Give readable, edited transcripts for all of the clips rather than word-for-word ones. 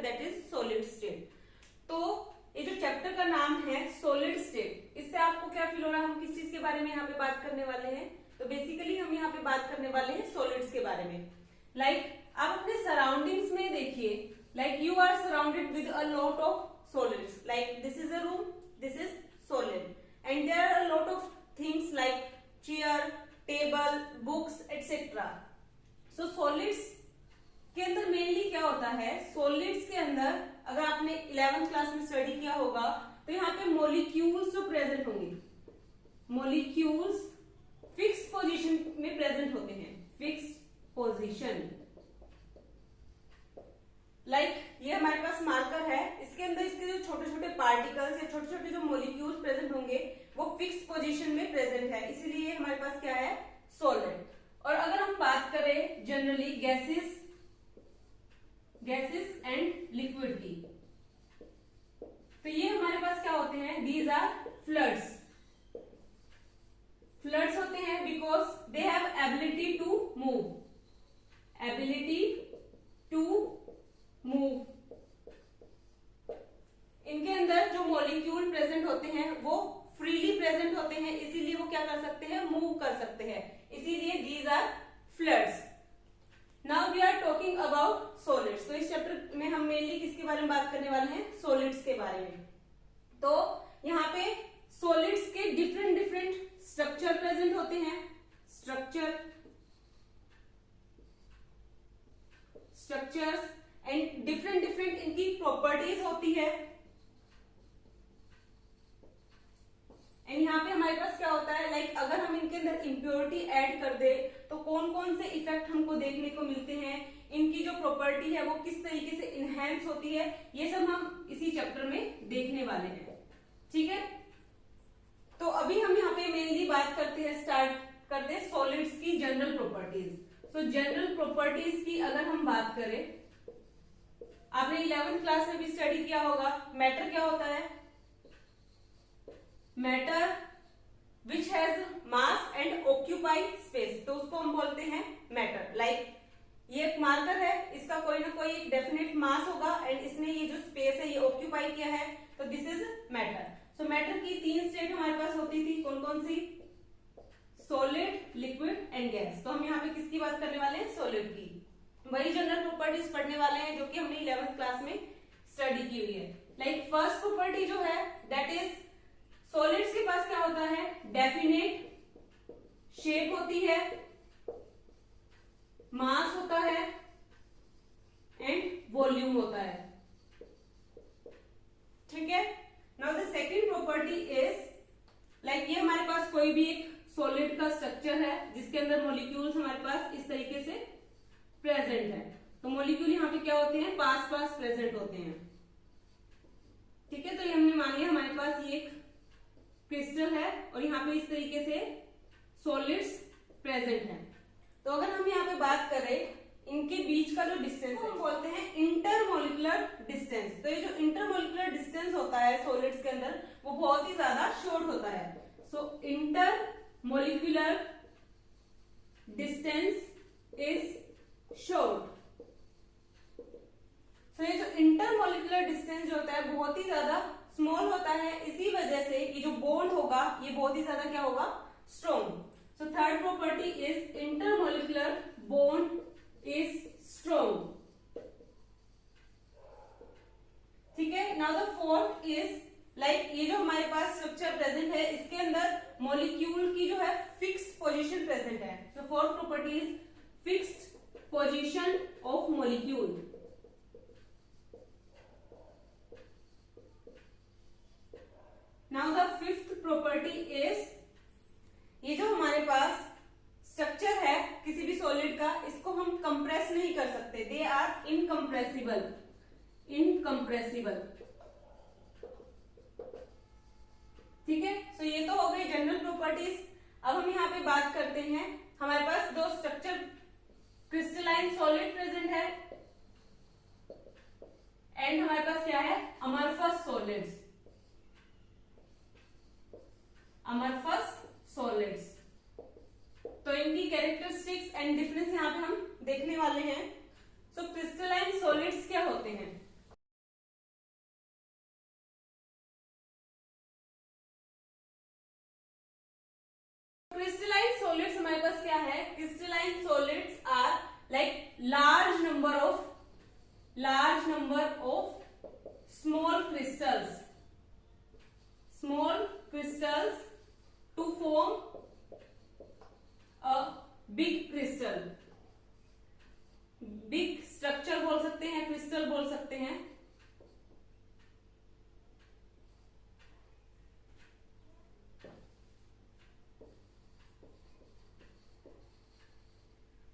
Structure that is solid state. तो ये जो चैप्टर का नाम है सॉलिड स्टेट, इससे आपको क्या फील हो रहा है, हम किस चीज के बारे में यहाँ पे बात करने वाले हैं? तो बेसिकली हम यहाँ पे बात करने वाले हैं सॉलिड्स के बारे में। लाइक आप अपने सराउंडिंग्स में देखिए, like you are surrounded with a lot of solids, like this is a room, this is solid and there are a lot of things like chair, table, books etcetera. So solids के अंदर mainly क्या होता है, solids के अंदर अगर आपने 11th class में स्टडी किया होगा तो यहाँ पे मॉलिक्यूल्स जो प्रेजेंट होंगे, मॉलिक्यूल्स फिक्स पोजीशन में प्रेजेंट होते हैं, फिक्स पोजीशन। लाइक ये हमारे पास मार्कर है, इसके अंदर इसके जो छोटे छोटे पार्टिकल्स या छोटे छोटे जो मॉलिक्यूल्स प्रेजेंट होंगे वो फिक्स पोजीशन में प्रेजेंट है, इसीलिए हमारे पास क्या है, सॉलिड। और अगर हम बात करें जनरली गैसेस एंड लिक्विड की, तो ये हमारे पास क्या होते हैं, दीज आर फ्लड्स। फ्लड्स होते हैं because they have ability to move, ability to move. इनके अंदर जो मॉलिक्यूल प्रेजेंट होते हैं वो फ्रीली प्रेजेंट होते हैं, इसीलिए वो क्या कर सकते हैं, मूव कर सकते हैं, इसीलिए these are fluids. Now we are talking about solids. तो इस चैप्टर में हम मेनली किसके बारे में बात करने वाले हैं, सॉलिड्स के बारे में। तो यहाँ पे सॉलिड्स के डिफरेंट डिफरेंट स्ट्रक्चर प्रेजेंट होते हैं, स्ट्रक्चर्स एंड डिफरेंट डिफरेंट इनकी प्रॉपर्टीज होती है। एंड यहाँ पे हमारे पास क्या होता है, लाइक अगर हम इनके अंदर इम्प्योरिटी ऐड कर दे तो कौन कौन से इफेक्ट हमको देखने को मिलते हैं, इनकी जो प्रॉपर्टी है वो किस तरीके से इनहेंस होती है, ये सब हम इसी चैप्टर में देखने वाले हैं। ठीक है, तो अभी हम यहाँ पे मेनली बात करते हैं, स्टार्ट करते हैं सॉलिड्स की जनरल प्रॉपर्टीज। सो जनरल प्रॉपर्टीज की अगर हम बात करें, आपने 11th क्लास में भी स्टडी किया होगा, मैटर क्या होता है, matter which has mass and occupy space, तो उसको हम बोलते हैं मैटर। लाइक ये एक मार्कर है, इसका कोई ना कोई एक डेफिनेट मास होगा एंड इसने ये जो स्पेस है ये ऑक्यूपाई किया है, तो this is matter. So matter की 3 स्टेट हमारे पास होती थी, कौन कौन सी, सॉलिड, लिक्विड एंड गैस। तो हम यहाँ पे किसकी बात करने वाले हैं, सॉलिड की। वही जनरल प्रॉपर्टीज पढ़ने वाले हैं जो कि हमने 11th क्लास में स्टडी की हुई है। लाइक फर्स्ट प्रॉपर्टी जो है दैट इज, सॉलिड्स के पास क्या होता है, डेफिनेट शेप होती है, मास होता है एंड वॉल्यूम होता है। ठीक है, now the second property is, like ये हमारे पास कोई भी एक सॉलिड का स्ट्रक्चर है जिसके अंदर मॉलिक्यूल्स हमारे पास इस तरीके से प्रेजेंट है, तो मॉलिक्यूल यहाँ पे क्या होते हैं, पास पास प्रेजेंट होते हैं। ठीक है, तो ये हमने मान लिया हमारे पास ये एक क्रिस्टल है और यहाँ पे इस तरीके से सॉलिड्स प्रेजेंट है। तो अगर हम यहाँ पे बात करें इनके बीच का जो डिस्टेंस है, बोलते हैं इंटरमोलिकुलर डिस्टेंस। तो ये जो इंटरमोलिकुलर डिस्टेंस होता है सॉलिड्स के अंदर वो बहुत ही ज्यादा शॉर्ट होता है। सो इंटरमोलिकुलर डिस्टेंस इज शॉर्ट। सो ये जो इंटरमोलिकुलर डिस्टेंस जो होता है बहुत ही ज्यादा स्मॉल होता है, इसी वजह से ये जो बॉन्ड होगा ये बहुत ही ज्यादा क्या होगा, strong. So third property is intermolecular bond is strong. ठीक है, now the fourth is, like ये जो हमारे पास स्ट्रक्चर प्रेजेंट है इसके अंदर मॉलिक्यूल की जो है फिक्स्ड पोजीशन प्रेजेंट है। So fourth property is fixed position of molecule. Now the fifth property is, ये जो हमारे पास स्ट्रक्चर है किसी भी सॉलिड का, इसको हम कंप्रेस नहीं कर सकते, दे आर इनकंप्रेसिबल, इनकंप्रेसिबल। ठीक है, सो ये तो हो गई जनरल प्रॉपर्टीज। अब हम यहाँ पे बात करते हैं, हमारे पास दो स्ट्रक्चर क्रिस्टलाइन सॉलिड प्रेजेंट है एंड हमारे पास क्या है, अमरफस सॉलिड्स, अमरफस सॉलिड्स। तो इनकी कैरेक्टरिस्टिक्स एंड डिफरेंस यहाँ पे हम देखने वाले हैं। सो क्रिस्टलाइन सॉलिड्स क्या होते हैं, क्रिस्टलाइन सॉलिड्स हमारे पास क्या है? Crystalline solids are like large number of small crystals to form a big crystal. Big structure बोल सकते हैं, क्रिस्टल बोल सकते हैं.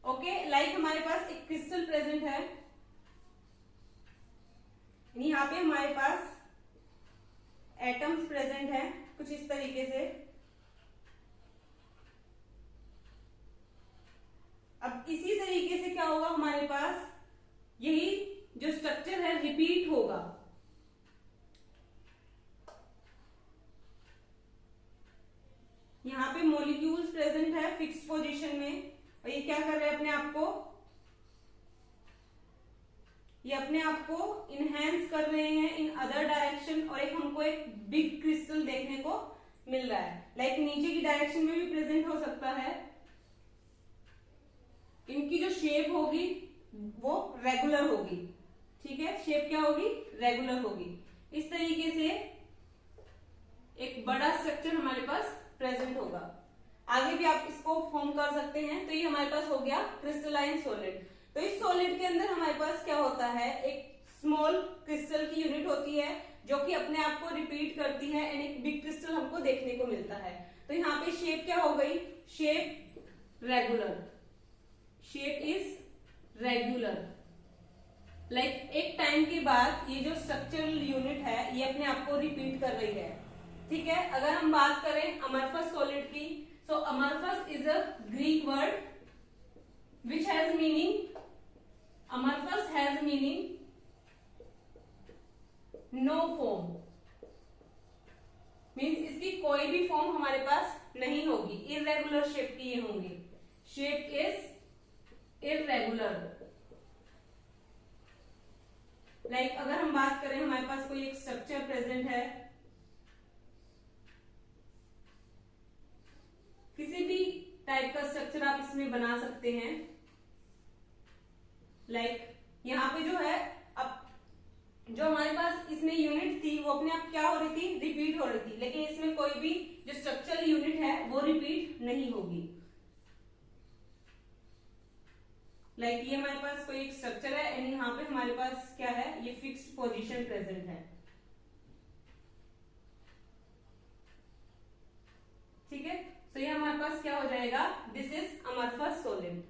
ओके, लाइक हमारे पास एक क्रिस्टल प्रेजेंट है. यहाँ पे हमारे पास एटम्स प्रेजेंट है कुछ इस तरीके से. अब इसी तरीके से क्या होगा, हमारे पास यही जो स्ट्रक्चर है रिपीट होगा. यहाँ पे मॉलिक्यूल्स प्रेजेंट है फिक्स पोजीशन में, और ये क्या कर रहे हैं अपने आप को, ये अपने आप को इनहेंस कर रहे हैं इन अदर डायरेक्शन, और एक हमको एक बिग क्रिस्टल देखने को मिल रहा है. लाइक नीचे की डायरेक्शन में भी प्रेजेंट हो सकता है. इनकी जो शेप होगी वो रेगुलर होगी. ठीक है, शेप क्या होगी? रेगुलर होगी. इस तरीके से एक बड़ा स्ट्रक्चर हमारे पास प्रेजेंट होगा. आगे भी आप इसको फॉर्म कर सकते हैं. तो ये हमारे पास हो गया क्रिस्टलाइन सॉलिड. तो इस सॉलिड के अंदर हमारे पास क्या होता है, एक स्मॉल क्रिस्टल की यूनिट होती है जो कि अपने आप को रिपीट करती है, एंड एक बिग क्रिस्टल हमको देखने को मिलता है. तो यहाँ पे शेप क्या हो गई? Shape regular. Shape is regular. Like एक टाइम के बाद ये जो स्ट्रक्चरल यूनिट है ये अपने आप को रिपीट कर रही है. ठीक है, अगर हम बात करें अमरफस सॉलिड की, so amorphous is a Greek word which has meaning, amorphous has meaning no form. Means इसकी कोई भी फॉर्म हमारे पास नहीं होगी, इरेगुलर शेप की ये होंगी. Shape is irregular. लाइक अगर हम बात करें हमारे पास कोई एक स्ट्रक्चर प्रेजेंट है, किसी भी टाइप का स्ट्रक्चर आप इसमें बना सकते हैं. लाइक यहाँ पे जो है, अब जो हमारे पास इसमें यूनिट थी वो अपने आप क्या हो रही थी? रिपीट हो रही थी. लेकिन इसमें कोई भी जो स्ट्रक्चरल यूनिट है वो रिपीट नहीं होगी. लाइक ये हमारे पास कोई एक स्ट्रक्चर है, एंड यहाँ पे हमारे पास क्या है, ये फिक्स्ड पोजीशन प्रेजेंट है. ठीक है, तो ये हमारे पास क्या हो जाएगा? This is amorphous solid.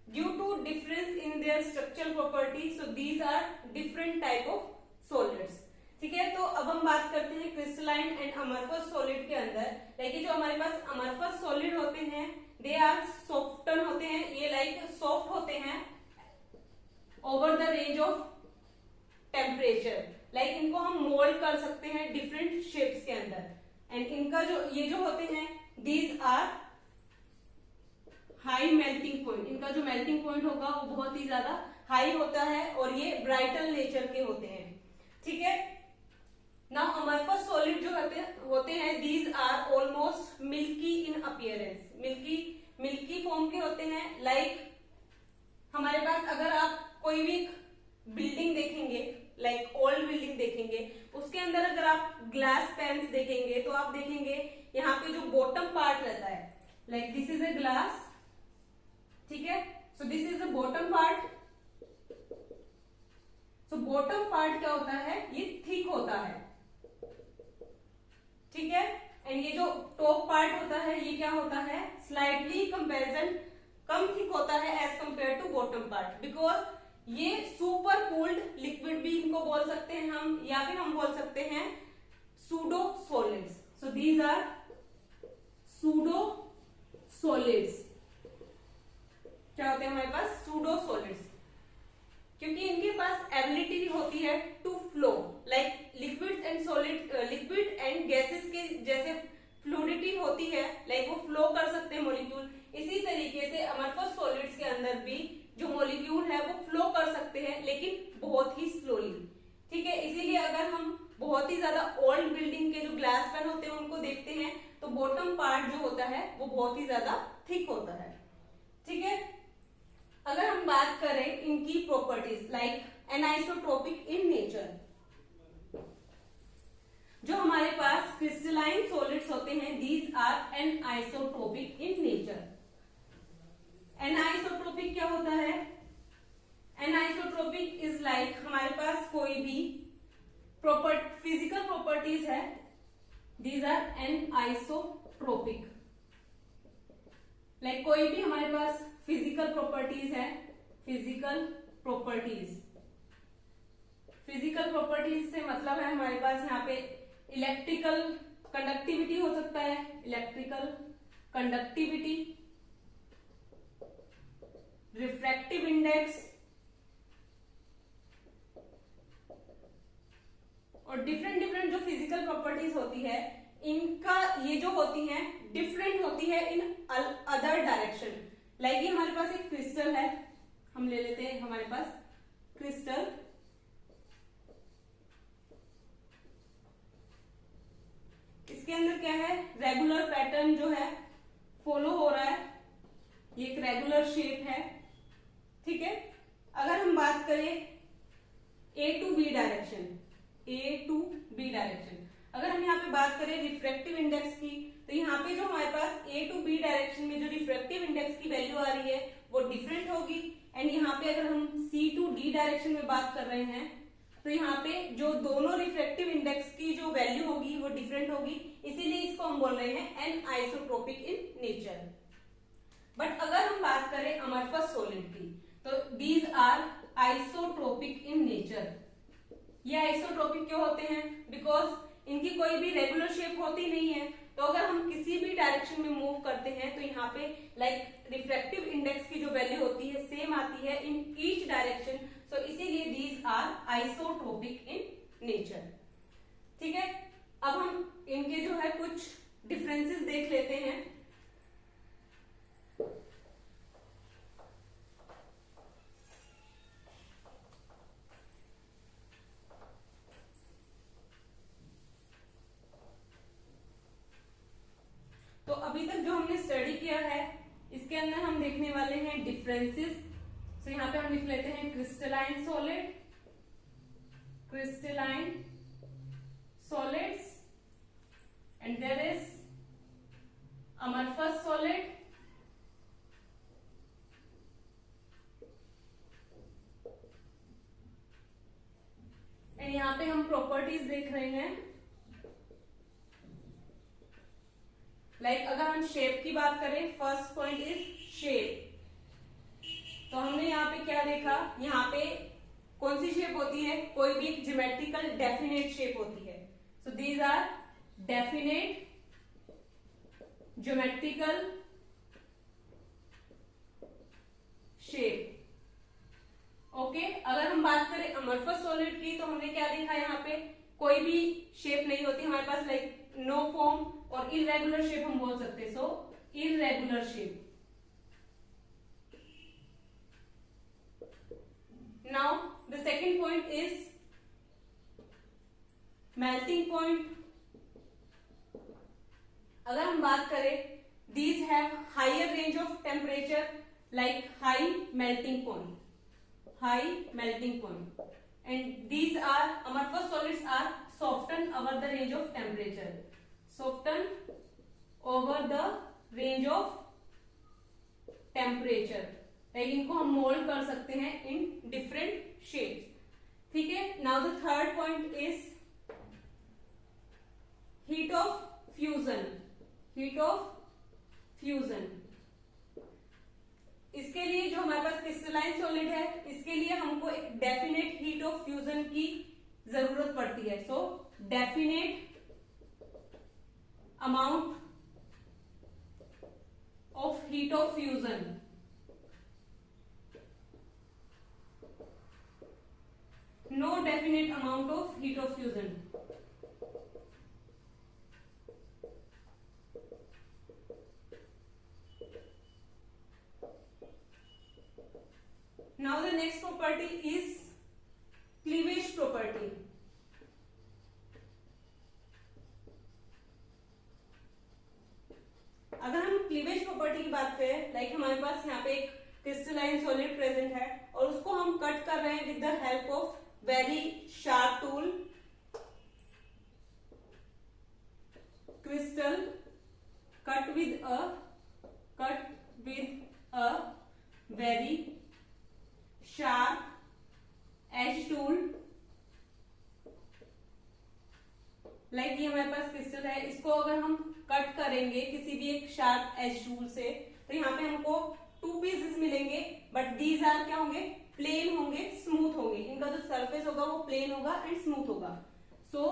Due to difference in their structural property, so these are different type of solids. ठीक है, तो अब हम बात करते हैं क्रिस्टलाइन एंड अमरफस सॉलिड के अंदर. लाइक जो हमारे पास अमरफस सॉलिड होते हैं, दे आर सॉफ्टन होते हैं. ये लाइक सॉफ्ट होते हैं over the range of temperature. Like इनको हम मोल्ड कर सकते हैं डिफरेंट शेप्स के अंदर. एंड इनका जो ये जो होते हैं, these are high melting point. इनका जो मेल्टिंग पॉइंट होगा वो बहुत ही ज्यादा हाई होता है, और ये ब्राइटल नेचर के होते हैं. ठीक है, नाउ अमरफस सॉलिड जो होते हैं, these are almost milky in appearance. Milky form के होते हैं. लाइक हमारे पास अगर आप कोई भी बिल्डिंग देखेंगे, लाइक ओल्ड बिल्डिंग देखेंगे, उसके अंदर अगर आप ग्लास पैन्स देखेंगे तो आप देखेंगे यहाँ पे जो बॉटम पार्ट रहता है, like this is a glass. ठीक है, so this is a bottom part. So bottom part क्या होता है? ये थिक होता है. ठीक है, एंड ये जो टॉप पार्ट होता है ये क्या होता है? स्लाइटली कंपैरिजन कम थिक होता है as compare to bottom part. Because ये सुपर कूल्ड लिक्विड भी इनको बोल सकते हैं हम, या फिर हम बोल सकते हैं pseudo solids. So these are pseudo solids. क्या होते हैं हमारे पास? Pseudo solids. क्योंकि इनके पास एबिलिटी होती है to flow, like liquid and solid, liquid and gases के जैसे फ्लूइडिटी होती है, लाइक वो फ्लो कर सकते हैं मॉलिक्यूल. इसी तरीके से अमरफस सॉलिड्स के अंदर भी जो मॉलिक्यूल है वो फ्लो कर सकते हैं, लेकिन बहुत ही स्लोली. ठीक है, इसीलिए अगर हम बहुत ही ज्यादा ओल्ड बिल्डिंग के जो ग्लास पैन होते हैं उनको देखते हैं तो बॉटम पार्ट जो होता है वो बहुत ही ज्यादा थिक होता है। ठीक है, अगर हम बात करें इनकी properties like anisotropic in nature, जो हमारे पास क्रिस्टलाइन सॉलिड्स होते हैं these are anisotropic in nature. Anisotropic क्या होता है? एनाइसोट्रोपिक इज लाइक हमारे पास कोई भी फिजिकल प्रॉपर्टीज है, दीज आर एनाइसोट्रोपिक। लाइक कोई भी हमारे पास फिजिकल प्रॉपर्टीज है, फिजिकल प्रॉपर्टीज से मतलब है हमारे पास यहाँ पे इलेक्ट्रिकल कंडक्टिविटी हो सकता है, इलेक्ट्रिकल कंडक्टिविटी, रिफ्रैक्टिव इंडेक्स और डिफरेंट जो फिजिकल प्रॉपर्टीज होती है इनका ये जो होती हैं डिफरेंट होती है इन अदर डायरेक्शन। लाइक ये हमारे पास एक क्रिस्टल है, हम ले लेते हैं हमारे पास क्रिस्टल, इसके अंदर क्या है, रेगुलर पैटर्न जो है फॉलो हो रहा है, ये एक रेगुलर शेप है। ठीक है, अगर हम बात करें ए टू बी डायरेक्शन, अगर हम यहाँ पे बात करें रिफ्रैक्टिव इंडेक्स की, तो यहाँ पे जो हमारे पास ए टू बी डायरेक्शन में जो रिफ्रैक्टिव इंडेक्स की वैल्यू आ रही है वो डिफरेंट होगी। एंड यहाँ पे अगर हम सी टू डी डायरेक्शन में बात कर रहे हैं तो यहाँ पे जो दोनों रिफ्रैक्टिव इंडेक्स की जो वैल्यू होगी वो डिफरेंट होगी, इसीलिए इसको हम बोल रहे हैं एनाइसोट्रोपिक इन नेचर। बट अगर हम बात करें अमरफस सॉलिड की, तो these are isotropic in nature. ये आइसोट्रोपिक क्यों होते हैं? बिकॉज इनकी कोई भी रेगुलर शेप होती नहीं है, तो अगर हम किसी भी डायरेक्शन में मूव करते हैं तो यहाँ पे लाइक रिफ्रैक्टिव इंडेक्स की जो वैल्यू होती है सेम आती है इन ईच डायरेक्शन, सो इसीलिए these are isotropic in nature. ठीक है, अब हम इनके जो है कुछ डिफरेंसेस देख लेते हैं। तो अभी तक जो हमने स्टडी किया है इसके अंदर हम देखने वाले हैं डिफरेंसेस। तो यहाँ पे हम लिख लेते हैं crystalline solids and there is amorphous solid, and यहाँ पे हम प्रॉपर्टीज देख रहे हैं। लाइक अगर हम शेप की बात करें, फर्स्ट पॉइंट इज शेप, तो हमने यहाँ पे क्या देखा, यहाँ पे कौन सी शेप होती है, कोई भी एक ज्योमेट्रिकल डेफिनेट शेप होती है। So these are definite geometrical shape. Okay, अगर हम बात करें अमरफस सॉलिड की, तो हमने क्या देखा, यहाँ पे कोई भी शेप नहीं होती हमारे पास, लाइक नो फॉर्म, और इरेगुलर शेप हम बोल सकते हैं। So irregular shape. Now the second point is melting point. अगर हम बात करें, these have higher range of temperature like high melting point, and these are amorphous solids are soften over the range of temperature, like इनको हम mould कर सकते हैं in different shapes. ठीक है, now the third point is heat of fusion. इसके लिए जो हमारे पास क्रिस्टलाइन सॉलिड है, इसके लिए हमको एक डेफिनेट हीट ऑफ फ्यूजन की जरूरत पड़ती है। So definite amount of heat of fusion, no definite amount of heat of fusion. Now the next property is cleavage property. बात करें, लाइक हमारे पास यहाँ पे एक क्रिस्टलाइन सॉलिड प्रेजेंट है और उसको हम कट कर रहे हैं with the help of very sharp tool, crystal cut with a very sharp edge tool. Like ये हमारे पास क्रिस्टल है, इसको अगर हम कट करेंगे किसी भी एक शार्प एज टूल से तो यहाँ पे हमको 2 पीसेस मिलेंगे, बट दीज आर क्या होंगे, प्लेन होंगे, स्मूथ होंगे, इनका जो सरफेस होगा वो प्लेन होगा एंड स्मूथ होगा। सो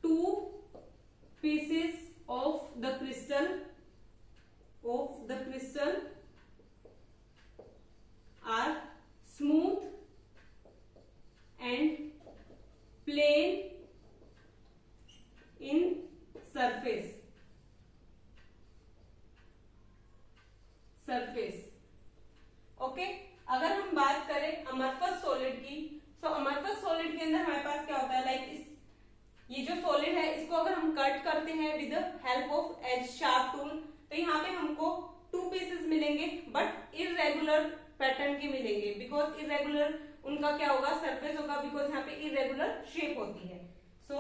2 pieces of the crystal are smooth and plain in surface। Okay, अगर हम बात करें अमरफस सॉलिड की, तो अमरफस सॉलिड के अंदर हमारे पास क्या होता है, लाइक ये जो सॉलिड है इसको अगर हम कट करते हैं with help of edge sharp tool तो यहाँ पे हमको 2 पीसेस मिलेंगे, बट इरेगुलर पैटर्न के मिलेंगे, बिकॉज इरेगुलर उनका क्या होगा, सरफेस होगा, बिकॉज यहाँ पे इरेगुलर शेप होती है। सो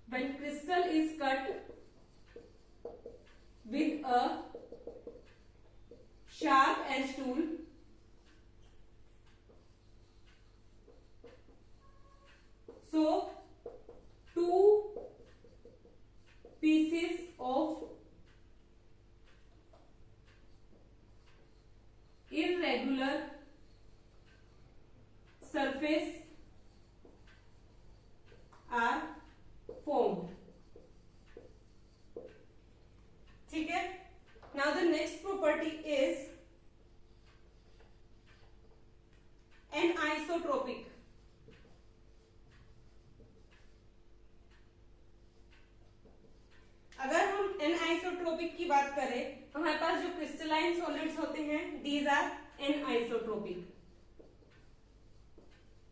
when crystal is cut with a sharp edge tool, so 2 pieces of irregular surface are formed। ठीक है, now the next property is anisotropic। अगर हम एनाइसोट्रोपिक की बात करें, हमारे पास जो क्रिस्टलाइन सॉलिड्स होते हैं these are anisotropic.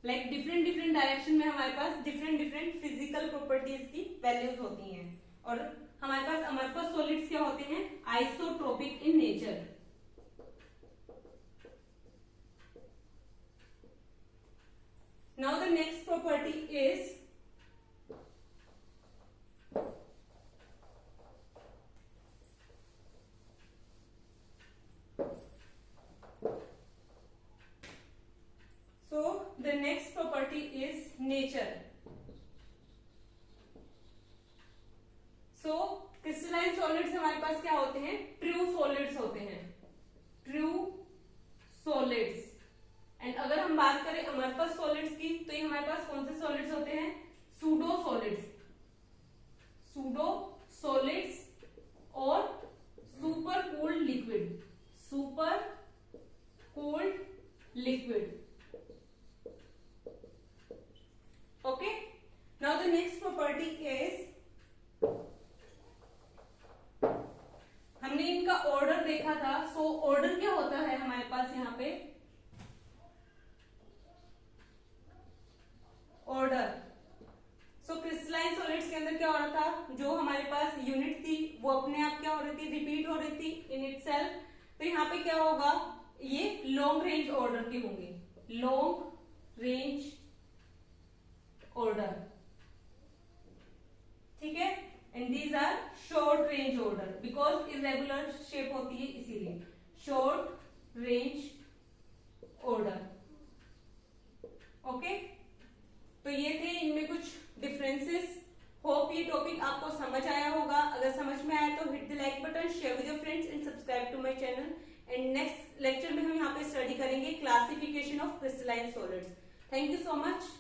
Like different direction में हमारे पास डिफरेंट फिजिकल प्रॉपर्टीज की वैल्यूज होती हैं, और हमारे पास अमरफस सॉलिड्स क्या होते हैं, isotropic in nature. Now the next property is the next property is nature। so crystalline solids हमारे पास क्या होते हैं, ट्रू सॉलिड्स होते हैं, ट्रू सॉलिड्स। एंड अगर हम बात करें अमरफस सॉलिड्स की तो ये हमारे पास कौन से सॉलिड्स होते हैं, सूडो सॉलिड्स और super cold liquid. Okay, now the next property is, हमने इनका ऑर्डर देखा था। सो ऑर्डर क्या होता है हमारे पास यहाँ पे, ऑर्डर। सो क्रिस्टलाइन सॉलिड्स के अंदर क्या हो रहा था, जो हमारे पास यूनिट थी वो अपने आप क्या हो रही थी, रिपीट हो रही थी इन इटसेल्फ। तो यहाँ पे क्या होगा, ये लॉन्ग रेंज ऑर्डर के होंगे, लॉन्ग रेंज ऑर्डर। ठीक है, and these are short range order, because irregular shape होती है इसीलिए शॉर्ट रेंज ऑर्डर। ओके, तो ये थे इनमें कुछ डिफरेंसेस। होप ये टॉपिक आपको समझ आया होगा। अगर समझ में आया तो hit the like button, share with your friends and subscribe to my channel. And next lecture में हम यहाँ पे स्टडी करेंगे classification of crystalline solids. Thank you so much.